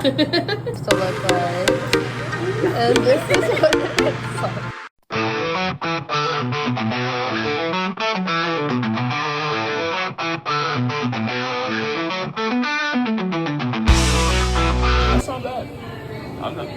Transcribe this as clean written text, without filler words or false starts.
To look like. And this is what it looks like. That's not bad. I'm not.